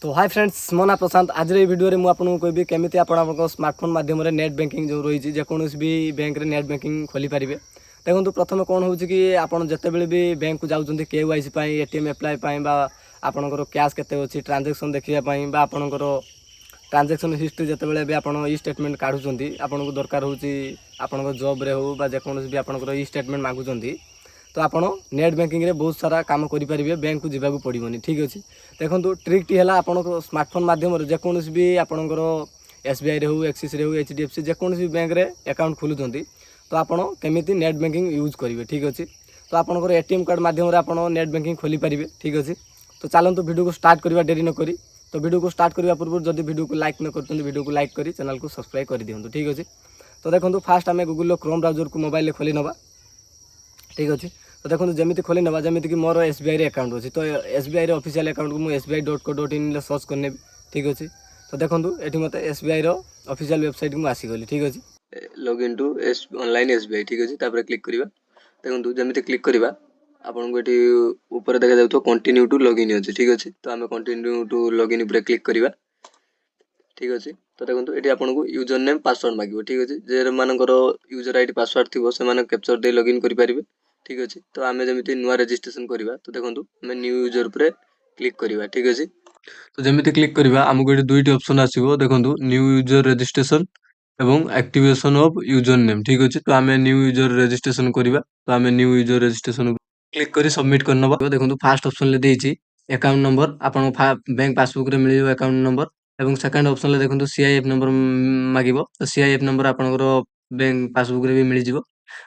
तो hi friends मो ना प्रशांत आज भिडियो में आपको कहबी केमी आप स्मार्टफोन माध्यम नेट बैंकिंग जो रही जेकोसी भी बैंक रे नेट बैंकिंग खोली पारे। देखो प्रथम कौन हो कि आपड़ जिते भी बैंक को जाऊँच KYC एटीएम एप्लाय आपणकर कैश के ट्रांजेक्शन देखापी आपणकर ट्रांजेक्शन हिस्ट्री जिते भी आप ई स्टेटमेंट काढ़ुंट आपको दरकार हो जॉब हो जेकोसी भी आपंकर ई स्टेटमेंट मागुंट तो आप नेट बैंकिंग रे बहुत सारा काम करेंगे बैंक को जावाक पड़ोनी। ठीक अच्छे देखो ट्रिक टी है आप स्मार्टफोन मध्यम जेकोसी भी आपंकर SBI हो एक्सिस हो HDFC जेकोसी भी बैंक रे अकाउंट खोलुंट तो आपड़ केमी नेट बैंकिंग यूज करेंगे। ठीक अच्छे तो आपंकर ATM कार्ड मध्यम आप नेट बैंकिंग खोली पारे। ठीक अच्छे तो चलते वीडियो को स्टार्ट करवा डेरी नक तो वीडियो को स्टार्ट करने पूर्व जब वीडियो को लाइक न कर वीडियो को लाइक कर चैनल को सब्सक्राइब कर दिखाँ। ठीक अच्छे तो देखो फास्ट आम गूगल क्रोम ब्राउजर को मोबाइल खोली नवा। ठीक अच्छे तो देखो जमी खोली नवा जमीक मोर SBI रे अकाउंट अच्छी तो SBI रे ऑफिशियल अकाउंट को मुझे SBI.co.in सर्च करने। ठीक अच्छे तो देखो ये मत SBI रो ऑफिशियल वेबसाइट को आसीगली। ठीक अच्छे लॉगिन टू ऑनलाइन SBI। ठीक अच्छे तापर क्लिक करवा देखो जमी क्लिक करवा आपको ये ऊपर देखा जाऊ कंटिन्यू टू लॉगिन अच्छे। ठीक अच्छे तो आम कंटिन्यू टू लॉगिन पर क्लिक करवा। ठीक अच्छे तो देखो ये आपको यूजर नेम पासवर्ड मांगे। ठीक अच्छे जे मानकर यूजर ID पासवर्ड थी से कैप्चर दे लॉगिन करेंगे। ठीक अच्छे तो आम जमी नुआ रजिस्ट्रेशन करवा तो देखो आम न्यू यूजर पर क्लिक करवा। ठीक अच्छे तो जमी क्लिक करवा आमको ये दुईट ऑप्शन आसो देखो न्यू यूजर रजिस्ट्रेशन एवं एक्टिवेशन ऑफ यूजर नेम। ठीक अच्छे तो आम न्यू यूजर रजिस्ट्रेशन करवा तो आम न्यू यूजर रजिस्ट्रेशन क्लिक कर सबमिट करना। देखो फास्ट ऑप्शन देती अकाउंट नंबर आप बैंक पासबुक रे मिल अकाउंट नंबर एवं सेकंड ऑप्शन देखो CIF नंबर मांगे तो CIF नंबर आपंकर बैंक पासबुक रे भी मिल जाव।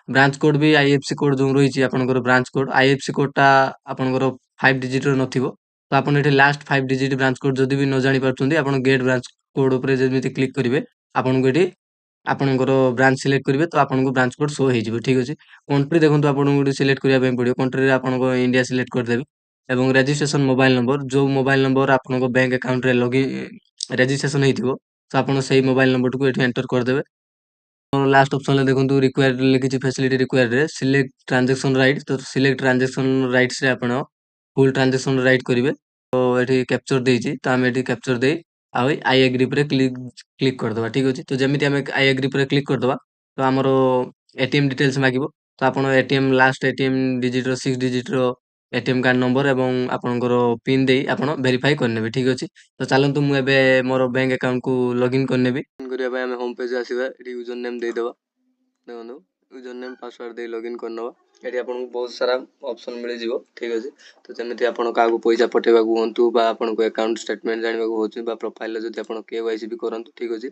ब्रांच कोड भी IFC कोड जो रही है ब्रांच कोड IFC कोडटा आपंकर 5 डिजिट नथिबो तो आपन एठी लास्ट 5 डिजिट ब्रांच कोड जदि भी न जानि पारछुंदी आपन गेट ब्रांच कोड ऊपर जेमिति क्लिक करिवे आपनको एठी आपनकर ब्रांच सिलेक्ट करेंगे तो आपको ब्रांच कोड शो हो। ठीक अच्छे कंट्री देखो आपको सिलेक्ट करने पड़ो कंट्री आपको इंडिया सिलेक्ट करदेवी एवं रजिस्ट्रेशन मोबाइल नंबर जो मोबाइल नंबर आपको बैंक अकाउंट रे लॉगिन रजिस्ट्रेशन हो तो आप मोबाइल नंबर को ये एंटर करदे। लास्ट ऑप्शन देखो रिक्वायर्ड लिखी facility required select transaction right तो सिलेक्ट ट्रांजेक्शन राइट्स रे आपण फुल ट्रांजेक्शन राइट करेंगे तो ये कैप्चर देती तो आम ये कैप्चर दे आई एग्री पर क्लिक करदे। ठीक अच्छे तो जमी आम आई एग्री पर क्लिक करदे तो आमर ATM डिटेल्स मांगे तो आप ATM last ATM digit 6 digit ATM card number एवं आपंकर पिन दे आप वेरीफाई करने। ठीक अच्छे तो चलतु मुझे मोर बैंक अकाउंट को लॉगिन करने करने होम पेज आसवा ये यूजर नेम देदेवा देखो यूजर नेम पासवर्ड दे लॉगिन करनवा ये आपको बहुत सारा ऑप्शन मिल जाव। ठीक अच्छे तो जमी आप पैसा पठेवा हूँ आपको अकाउंट स्टेटमेंट जानवा हो प्रोफाइल जब आप KYC भी करूँ। ठीक अच्छे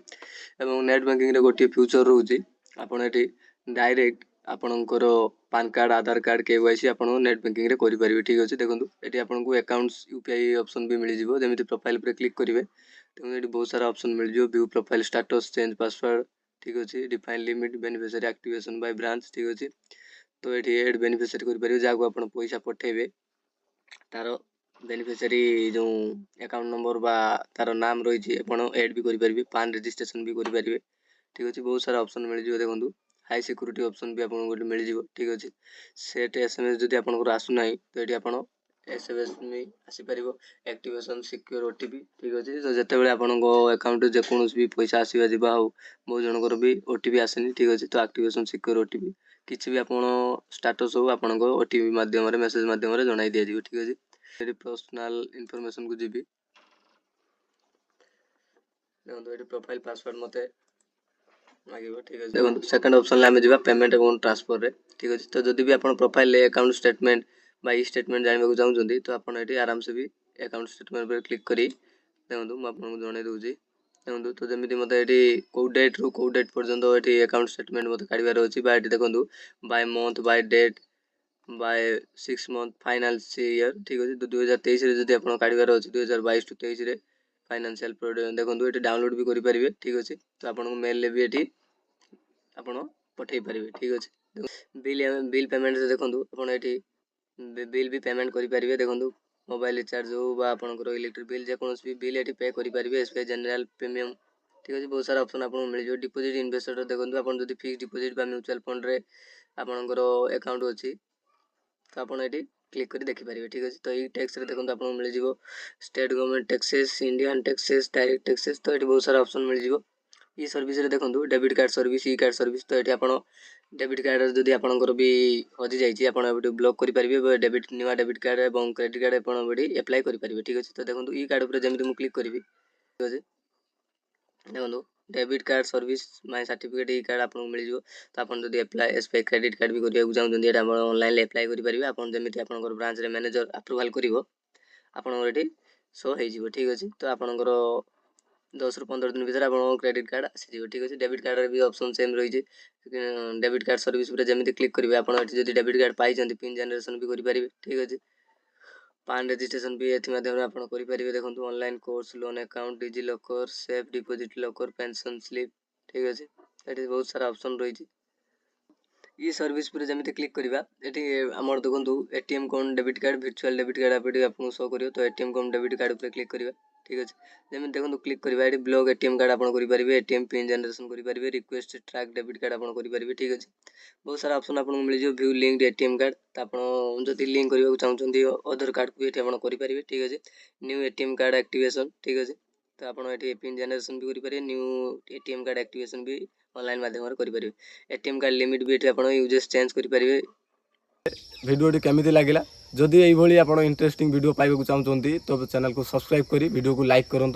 और नेट बैंकिंग गोटे फ्यूचर रोचे आपड़ ये डायरेक्ट आपणकर पान कार्ड आधार कार्ड KYC आप नेट बैंकिंग रे करेंगे। ठीक अच्छे देखो ये आपको अकाउंट्स UPI ऑप्शन भी मिल जाव जमी प्रोफाइल पर क्लिक करेंगे देखो ये बहुत सारा ऑप्शन मिल जाव view profile status change password. ठीक अच्छे define limit beneficiary activation by branch. ठीक अच्छे तो ये एड बेनिफिशियरी करेंगे जहाँ आप पैसा पठेबे तार बेनिफिशियरी जो अकाउंट नंबर बा तार नाम रही एड भी करेंगे पान रजिस्ट्रेशन भी करेंगे। ठीक अच्छे बहुत सारा ऑप्शन मिल जाव देखो हाई सिक्योरिटी ऑप्शन भी आपको गोटे मिल जाव। ठीक अच्छे सेट SMS जब आप आसूना तो ये आप SMS में आसीपर एक्टिवेशन सिक्योर OTP। ठीक अच्छे तो जिते आप अकाउंट जेकोसी भी पैसा आसवा जा हो बहुत जनकर भी OTP आसेनी। ठीक अच्छे तो एक्टिवेशन सिक्योर OTP किसी भी आप स्टाटस हो आप OTP मध्यम मेसेज मध्यम जन दि जाव। ठीक अच्छे ये पर्सनल इनफॉरमेशन को जीवी देखो ये प्रोफाइल पासवर्ड मत मांगे। ठीक है देखो सेकंड ऑप्शन आम जा पेमेंट और ट्रांसफर रे। ठीक अच्छे तो जब भी आप profile account statement e statement जानवा चाहते तो आप आराम से भी अकाउंट स्टेटमेंट पर क्लिक करी देखो मुझे जन दूसरी देखो तो जमी मत ये कौ डेट रु कौ डेट पर्यंत ये अकाउंट स्टेटमेंट मत काढ़ार अच्छी ये देखो by month by date by 6 month finance year. ठीक अच्छे तो 2023 जब आप काढ़ार अच्छे 2022 टू 23 फाइनान्शियल देखो ये डाउनलोड भी करेंगे। ठीक अच्छे तो आपको मेल भी ये आप पठे पारे। ठीक अच्छे बिल पेमेंट देखो आप बिल भी पेमेंट करेंगे देखो मोबाइल रिचार्ज हो आपंकर इलेक्ट्रिक बिल जेकोसी भी बिल ये पे करेंगे SBI जनरल प्रीमियम। ठीक अच्छे बहुत सारा ऑप्शन आपको मिल जाए डिपोजिट इन्वेस्टर देखो आप फिक्स डिपोजिट म्यूचुअल फंड रे आपंकर अकाउंट अच्छी तो आप क्लिक कर देखिपारे ठीक अच्छे। तो ये टैक्स देखो आपको मिल जाव state government taxes, Indian taxes, direct taxes. तो ये बहुत सारा ऑप्शन मिल जाव। ई सर्विस देखो डेबिट कार्ड सर्विस, ई कार्ड सर्विस। तो ये आप डेबिट कार्ड जदि आपंकर भी हजि जाइए आप ब्लॉक करेंगे डेबिट नुआ डेबिट कार्ड और क्रेडिट कार्ड आप एप्लाई करेंगे ठीक अच्छे। तो देखो ई कार्ड पर जमी मुझे क्लिक करी ठीक अच्छे। देखो debit card service my certificate E card आपको मिल जाव। तो आप एप्लाई एसबीआई क्रेडिट कार्ड भी करने चाहते हैं ऑनलाइन एप्लाई करेंगे आप जमी आप ब्रांच मैनेजर अप्रूवाल कर ये शो हो ठीक अच्छे। तो आपंकर 10 ରୁ 15 दिन भर आप क्रेडिट कार्ड आसीज ठीक अच्छे। डेबिट कार्ड भी ऑप्शन सेम रही है। डेबिट कार्ड सर्विस जमी क्लिक करेंगे आप डेबिट कार्ड पाई पिन जनरेशन भी करेंगे ठीक अच्छे। पान रजिस्ट्रेशन भी ये आप करेंगे। देखो online course, loan account, DigiLocker, safe deposit locker, pension slip ठीक अच्छे। ये बहुत सारा ऑप्शन रही है। ये सर्विस पर जमी क्लिक करवा ये आम देखो एटीएम कौन debit card virtual debit card आपको शो कर। तो एटीएम कौन डेबिट कार्ड पर क्लिक करवा ठीक अच्छे। जमी देखो क्लिक करवा ये ब्लॉक एटीएम कार्ड आप करेंगे, एटीएम पिन जनरेशन करेंगे, रिक्वेस्ट ट्रैक डेबिट कार्ड आप करेंगे ठीक अच्छे। बहुत सारा ऑप्शन आपको मिल जाए। व्यू लिंक्ड एटीएम कार्ड तो आप जब लिंक करने चाहते अदर कार्ड को ये करेंगे ठीक अच्छे। न्यू एटीएम कार्ड एक्टिवेशन ठीक अच्छे। तो आप पिन जनरेशन भी करेंगे, न्यू एटीएम कार्ड एक्टिवेशन भी ऑनलाइन माध्यम करेंगे। एटीएम कार्ड लिमिट भी ये यूजेस चेंज करेंगे। भिडियो केमी लगे जदि ये आप इंटरेस्टिंग वीडियो पाइबा चाहते तो चैनल को सब्सक्राइब करी वीडियो को लाइक करूँ।